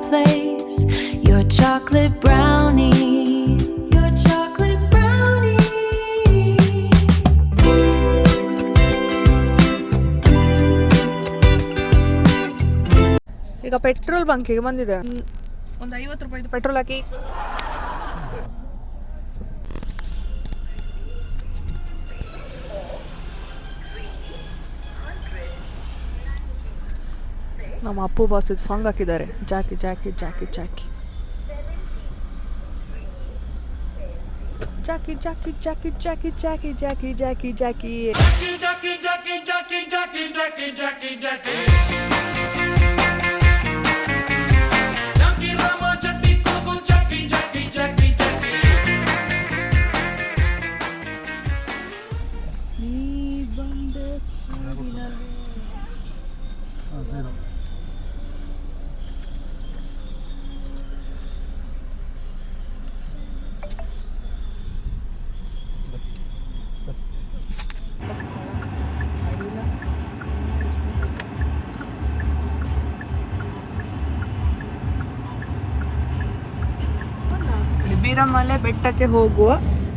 place. Your chocolate brownie, your chocolate brownie. ಈಗ petrol ಬಂಕಿಗೆ ಬಂದಿದೆ. ಒಂದು 50 ರೂಪಾಯಿದು ಪೆಟ್ರೋಲ್ ಹಾಕಿ. ನಮ್ಮ ಅಪ್ಪು ಬಾಸ್ ಇದು ಸಾಂಗ್ ಹಾಕಿದ್ದಾರೆ, ಜಾಕಿ ಜಾಕಿ ಜಾಕಿ ಜಾಕಿ ಜಾಕಿ ಜಾಕಿ ಜಾಕಿ ಜಾಕಿ ಜಾಕಿ ಜಾಕಿ ಜಾಕಿ ಜಾಕಿ ಬೀರಮಲೆ ಬೆಟ್ಟಕ್ಕೆ ಹೋಗುವ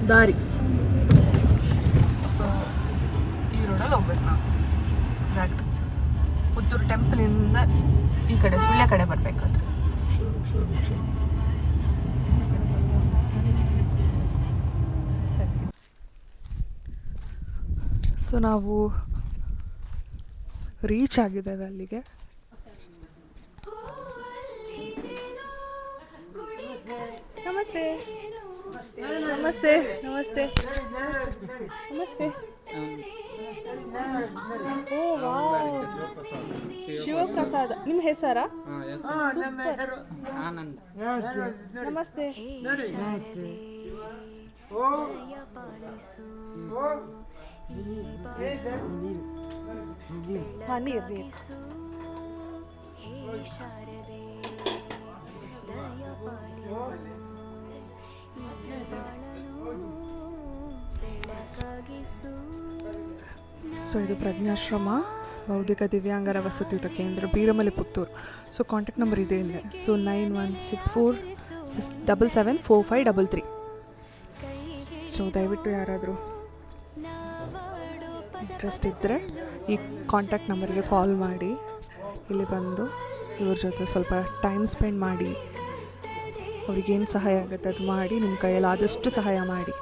ದಾರಿ. ಸೊ ಈ ರೋಡಲ್ಲಿ ಹೋಗ್ಬೇಕು ನಾವು. ಎಕ್ಸಾಕ್ಟ್ ಪುತ್ತೂರು ಟೆಂಪಲಿಂದ ಈ ಕಡೆ ಸುಳ್ಯ ಕಡೆ ಬರಬೇಕಾದ್ರೆ. ಸೊ ನಾವು ರೀಚ್ ಆಗಿದ್ದೇವೆ ಅಲ್ಲಿಗೆ. ನಮಸ್ತೆ ನಮಸ್ತೆ ನಮಸ್ತೆ ನಮಸ್ತೆ. ಓ ವಾವ್, ಶಿವಪ್ರಸಾದ. ನಿಮ್ಮ ಹೆಸರಾ? ನಮಸ್ತೆ. ಹಾಂ, ನೀರು. ಸೊ ಇದು ಪ್ರಜ್ಞಾಶ್ರಮ ಬೌದ್ಧಿಕ ದಿವ್ಯಾಂಗರ ವಸತಿಯುತ ಕೇಂದ್ರ, Beeramale, Puttur. So contact number ಇದೆ ಇಲ್ಲೇ. ಸೊ 9164774533. ಸೊ ದಯವಿಟ್ಟು ಯಾರಾದರೂ ಇಂಟ್ರೆಸ್ಟ್ ಇದ್ದರೆ ಈ ಕಾಂಟ್ಯಾಕ್ಟ್ ನಂಬರ್ಗೆ ಕಾಲ್ ಮಾಡಿ ಇಲ್ಲಿ ಬಂದು ಇವ್ರ ಜೊತೆ ಸ್ವಲ್ಪ ಟೈಮ್ ಸ್ಪೆಂಡ್ ಮಾಡಿ, ಅವ್ರಿಗೇನು ಸಹಾಯ ಆಗುತ್ತೆ ಅದು ಮಾಡಿ, ನಿಮ್ಮ ಕೈಯಲ್ಲಿ ಆದಷ್ಟು ಸಹಾಯ ಮಾಡಿ.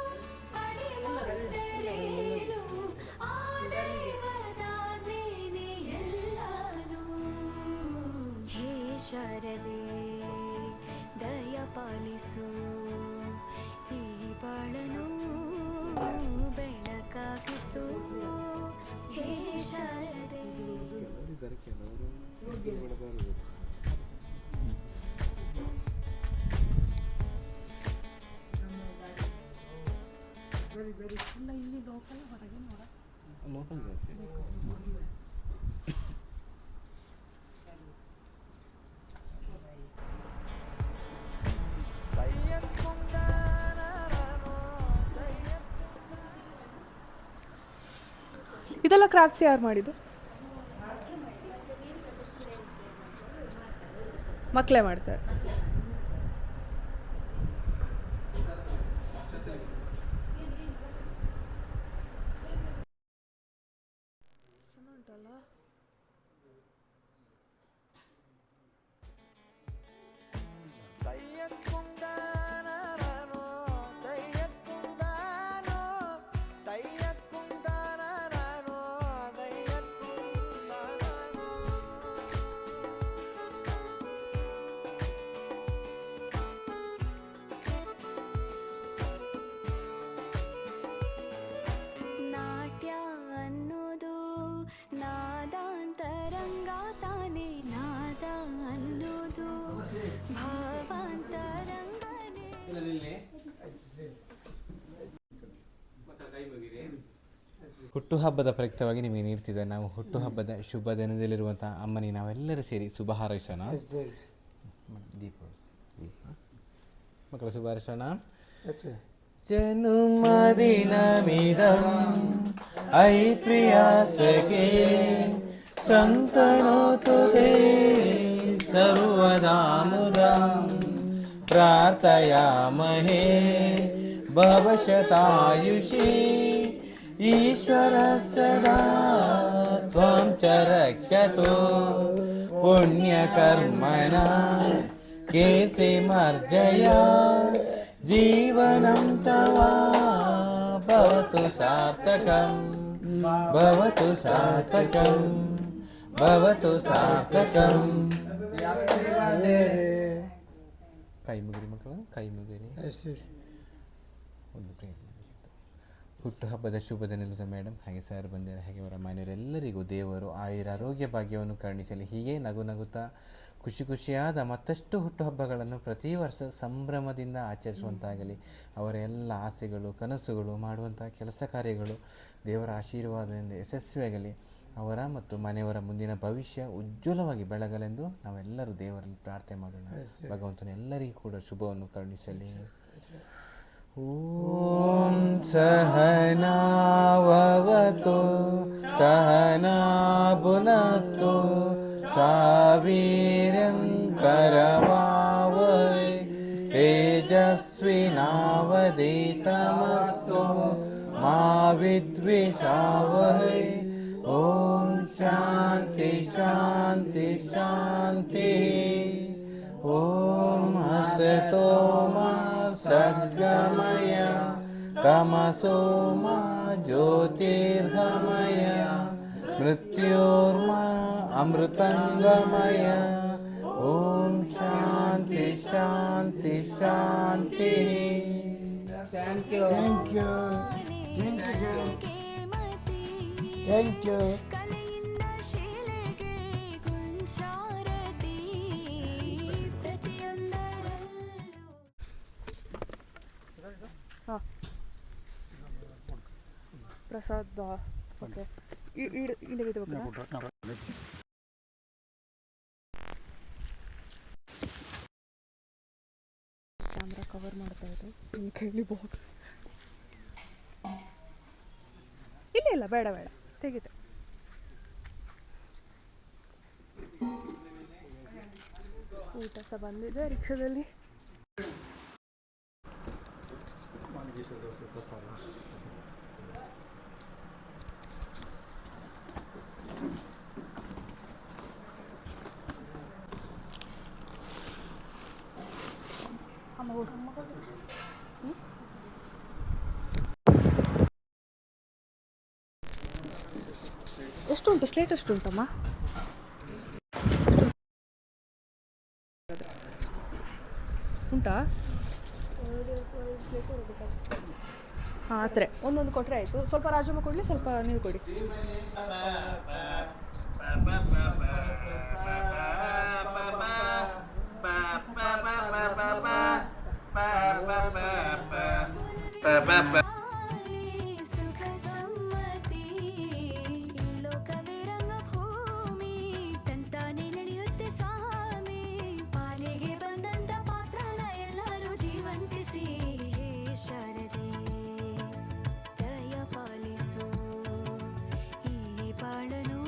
ಇದೆಲ್ಲ ಕ್ರಾಫ್ಟ್ಸ್ ಯಾರು ಮಾಡಿದ್ದು? ಮಕ್ಕಳೇ ಮಾಡ್ತಾರೆ. ಹುಟ್ಟುಹಬ್ಬದ ಪ್ರಯುಕ್ತವಾಗಿ ನಿಮಗೆ ನೀಡ್ತಿದ್ದೆ. ನಾವು ಹುಟ್ಟುಹಬ್ಬದ ಶುಭ ದಿನದಲ್ಲಿರುವಂಥ ಅಮ್ಮನಿಗೆ ನಾವೆಲ್ಲರೂ ಸೇರಿ ಶುಭ ಹಾರೈಸೋಣ. ದೀಪ ಮಕ್ಕಳ ಶುಭ ಹಾರೈಸೋಣ. ಜನುಮದಿನಮಿದಂ ಐ ಪ್ರಿಯಾಸಕೆ ಸಂತನೋತು ತೇ ಸರ್ವದಾ ಮುದ ಪ್ರಾರ್ಥಯಾಮಹೇ ಭವಶತಾಯುಷಿ ಈಶ್ವರ ಸದಾ ತ್ವಾಂ ಚ ರಕ್ಷತು ಪುಣ್ಯಕರ್ಮಣ ಕೀರ್ತಿಮರ್ಜಯ ಜೀವನಂ ತವ ಭವತು ಸಾರ್ಥಕಂ ಭವತು ಸಾರ್ಥಕಂ ಭವತು ಸಾರ್ಥಕಂ. ಕೈ ಮುಗಿರಿ ಮಕ್ಕಳು, ಕೈ ಮುಗಿರಿ. ಒಂದು ಪ್ರೇರಣೆ. ಹುಟ್ಟುಹಬ್ಬದ ಶುಭ ದಿನದ ಮೇಡಮ್, ಹಾಗೆ ಸರ್ ಬಂದಿದ್ದಾರೆ, ಹಾಗೆ ಅವರ ಮನೆಯವರೆಲ್ಲರಿಗೂ ದೇವರು ಆರೋಗ್ಯ ಭಾಗ್ಯವನ್ನು ಕರುಣಿಸಲಿ. ಹೀಗೆ ನಗು ನಗುತ್ತಾ ಖುಷಿ ಖುಷಿಯಾದ ಮತ್ತಷ್ಟು ಹುಟ್ಟುಹಬ್ಬಗಳನ್ನು ಪ್ರತಿ ವರ್ಷ ಸಂಭ್ರಮದಿಂದ ಆಚರಿಸುವಂತಾಗಲಿ. ಅವರ ಎಲ್ಲ ಆಸೆಗಳು ಕನಸುಗಳು ಮಾಡುವಂಥ ಕೆಲಸ ಕಾರ್ಯಗಳು ದೇವರ ಆಶೀರ್ವಾದದಿಂದ ಯಶಸ್ವಿಯಾಗಲಿ. ಅವರ ಮತ್ತು ಮನೆಯವರ ಮುಂದಿನ ಭವಿಷ್ಯ ಉಜ್ವಲವಾಗಿ ಬೆಳಗಲೆಂದು ನಾವೆಲ್ಲರೂ ದೇವರಲ್ಲಿ ಪ್ರಾರ್ಥನೆ ಮಾಡೋಣ. ಭಗವಂತನ ಎಲ್ಲರಿಗೂ ಕೂಡ ಶುಭವನ್ನು ಕರುಣಿಸಲಿ. ಓಂ ಸಹನಾವವತು ಸಹನಾ ಭುನಕ್ತು ಸಾವೀರ್ಯಂ ಕರವಾವಹೈ ತೇಜಸ್ವಿನಾವಧೀತಮಸ್ತು ಮಾ ವಿದ್ವಿಷಾವಹೈ. ಓಂ ಶಾಂತಿ ಶಾಂತಿ ಶಾಂತಿ. ಓಂ ಅಸತೋ ಮಾ ಸದ್ಗಮಯ ತಮಸೋ ಮಾ ಜ್ಯೋತಿರ್ಗಮಯ ಮೃತ್ಯೋರ್ಮಾ ಅಮೃತಂಗಮಯ. ಓಂ ಶಾಂತಿ ಶಾಂತಿ ಶಾಂತಿ. Thank you thank you thank you. ಕಲೆಯಿಂದ ಶಿಲೆಗೆ ಗುಂಶಾರತಿ ಪ್ರತಿಯೊಂದರಲ್ಲೂ. ಹಾಂ, ಪ್ರಸಾದ್. ಓಕೆ, ಇಲ್ಲಿಗೆ ಕ್ಯಾಮ್ರಾ ಕವರ್ ಮಾಡ್ತಾ ಇದ್ದೆ, ನಿಮ್ಮ ಕೈಲಿ ಬಾಕ್ಸ್ ಇಲ್ಲ ಇಲ್ಲ, ಬೇಡ ಬೇಡ, ತೆಗಿದೆ. ಊಟ ಸಹ ಬಂದಿದೆ ರಿಕ್ಷಾದಲ್ಲಿ. ಎಷ್ಟು ಉಂಟು ಸ್ಲೇಟ್? ಎಷ್ಟು ಉಂಟಮ್ಮ? ಉಂಟಾ? ಹಾಂ, ಆ ಥರ ಒಂದೊಂದು ಕೊಟ್ಟರೆ ಆಯಿತು. ಸ್ವಲ್ಪ ರಾಜಮ್ಮ ಕೊಡಲಿ, ಸ್ವಲ್ಪ ನೀವು ಕೊಡಿ. ಸುಖ ಸಮ್ಮತಿ ಲೋಕವಿರಂಗ ಭೂಮಿ ತಂತಾನೆ ನಡೆಯುತ್ತೆ ಸ್ವಾಮಿ. ಪಾಲಿಗೆ ಬಂದಂತ ಪಾತ್ರನ ಎಲ್ಲರೂ ಜೀವಂತಿಸಿ ಹೇ ಶಾರದೆ ದಯ ಪಾಲಿಸು ಈ ಬಾಳನು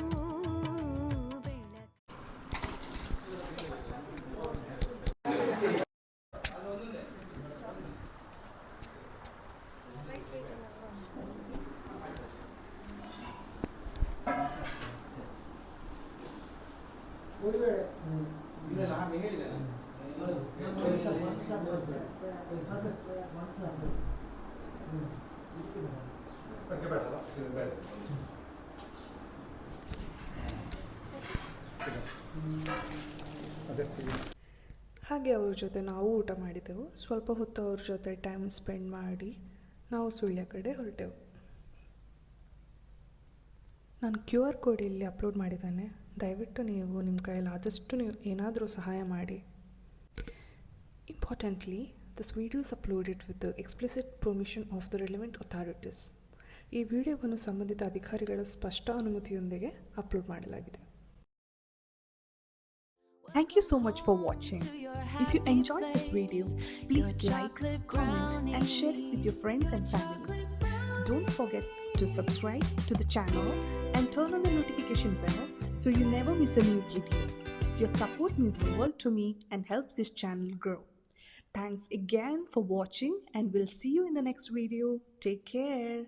ಬೆಳಕು. ಹಾಗೆ ಅವ್ರ ಜೊತೆ ನಾವು ಊಟ ಮಾಡಿದೆವು. ಸ್ವಲ್ಪ ಹೊತ್ತು ಅವ್ರ ಜೊತೆ ಟೈಮ್ ಸ್ಪೆಂಡ್ ಮಾಡಿ ನಾವು ಸುಳ್ಯ ಕಡೆ ಹೊರಟೆವು. ನಾನು QR ಕೋಡ್ ಇಲ್ಲಿ ಅಪ್ಲೋಡ್ ಮಾಡಿದ್ದೇನೆ. ದಯವಿಟ್ಟು ನೀವು ನಿಮ್ಮ ಕೈಯಲ್ಲಿ ಆದಷ್ಟು ನೀವು ಏನಾದರೂ ಸಹಾಯ ಮಾಡಿ. Importantly, this video is uploaded with the explicit permission of the relevant authorities. ಈ ವಿಡಿಯೋವನ್ನು ಸಂಬಂಧಿತ ಅಧಿಕಾರಿಗಳ ಸ್ಪಷ್ಟ ಅನುಮತಿಯೊಂದಿಗೆ ಅಪ್ಲೋಡ್ ಮಾಡಲಾಗಿದೆ. Thank you so much for watching. If you enjoyed this video, please like, comment and share it with your friends and family. Don't forget to subscribe to the channel and turn on the notification bell so you never miss a new video. Your support means the world to me and helps this channel grow. Thanks again for watching, and we'll see you in the next video. Take care.